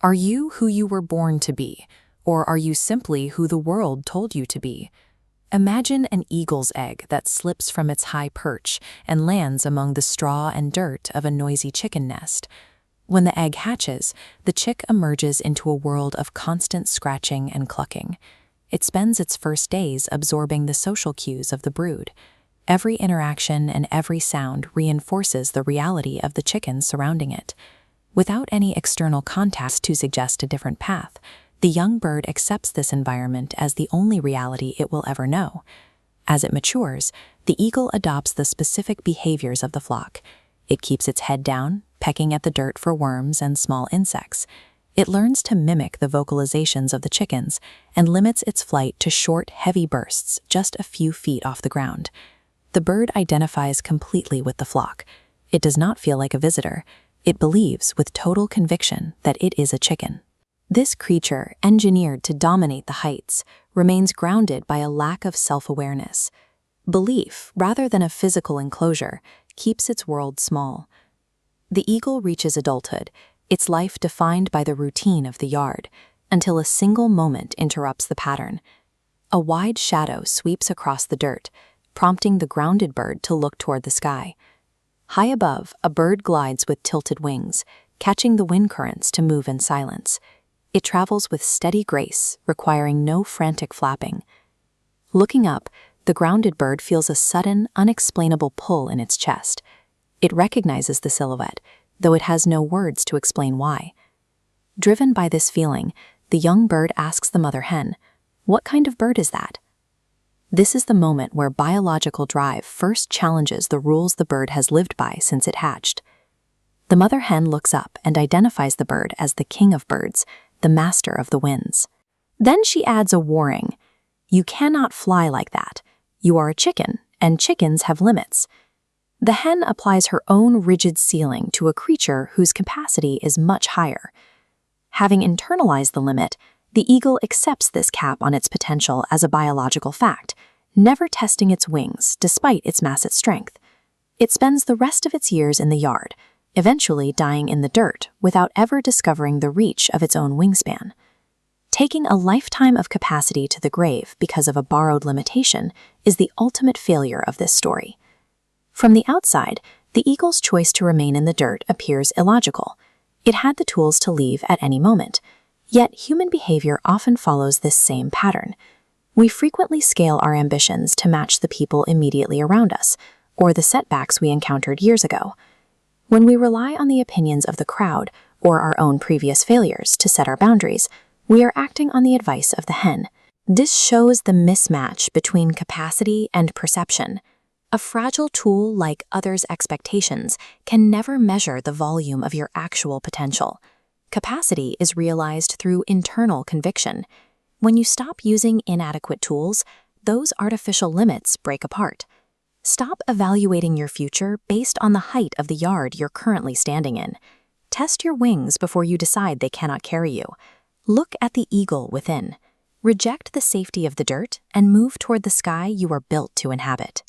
Are you who you were born to be, or are you simply who the world told you to be? Imagine an eagle's egg that slips from its high perch and lands among the straw and dirt of a noisy chicken nest. When the egg hatches, the chick emerges into a world of constant scratching and clucking. It spends its first days absorbing the social cues of the brood. Every interaction and every sound reinforces the reality of the chickens surrounding it. Without any external context to suggest a different path, the young bird accepts this environment as the only reality it will ever know. As it matures, the eagle adopts the specific behaviors of the flock. It keeps its head down, pecking at the dirt for worms and small insects. It learns to mimic the vocalizations of the chickens and limits its flight to short, heavy bursts just a few feet off the ground. The bird identifies completely with the flock. It does not feel like a visitor. It believes with total conviction that it is a chicken. This creature, engineered to dominate the heights, remains grounded by a lack of self-awareness. Belief, rather than a physical enclosure, keeps its world small. The eagle reaches adulthood, its life defined by the routine of the yard, until a single moment interrupts the pattern. A wide shadow sweeps across the dirt, prompting the grounded bird to look toward the sky. High above, a bird glides with tilted wings, catching the wind currents to move in silence. It travels with steady grace, requiring no frantic flapping. Looking up, the grounded bird feels a sudden, unexplainable pull in its chest. It recognizes the silhouette, though it has no words to explain why. Driven by this feeling, the young bird asks the mother hen, "What kind of bird is that?" This is the moment where biological drive first challenges the rules the bird has lived by since it hatched. The mother hen looks up and identifies the bird as the king of birds, the master of the winds. Then she adds a warning. "You cannot fly like that. You are a chicken, and chickens have limits." The hen applies her own rigid ceiling to a creature whose capacity is much higher. Having internalized the limit, the eagle accepts this cap on its potential as a biological fact, never testing its wings despite its massive strength. It spends the rest of its years in the yard, eventually dying in the dirt without ever discovering the reach of its own wingspan. Taking a lifetime of capacity to the grave because of a borrowed limitation is the ultimate failure of this story. From the outside, the eagle's choice to remain in the dirt appears illogical. It had the tools to leave at any moment. Yet human behavior often follows this same pattern. We frequently scale our ambitions to match the people immediately around us, or the setbacks we encountered years ago. When we rely on the opinions of the crowd or our own previous failures to set our boundaries, we are acting on the advice of the hen. This shows the mismatch between capacity and perception. A fragile tool like others' expectations can never measure the volume of your actual potential. Capacity is realized through internal conviction. When you stop using inadequate tools, those artificial limits break apart. Stop evaluating your future based on the height of the yard you're currently standing in. Test your wings before you decide they cannot carry you. Look at the eagle within. Reject the safety of the dirt and move toward the sky you are built to inhabit.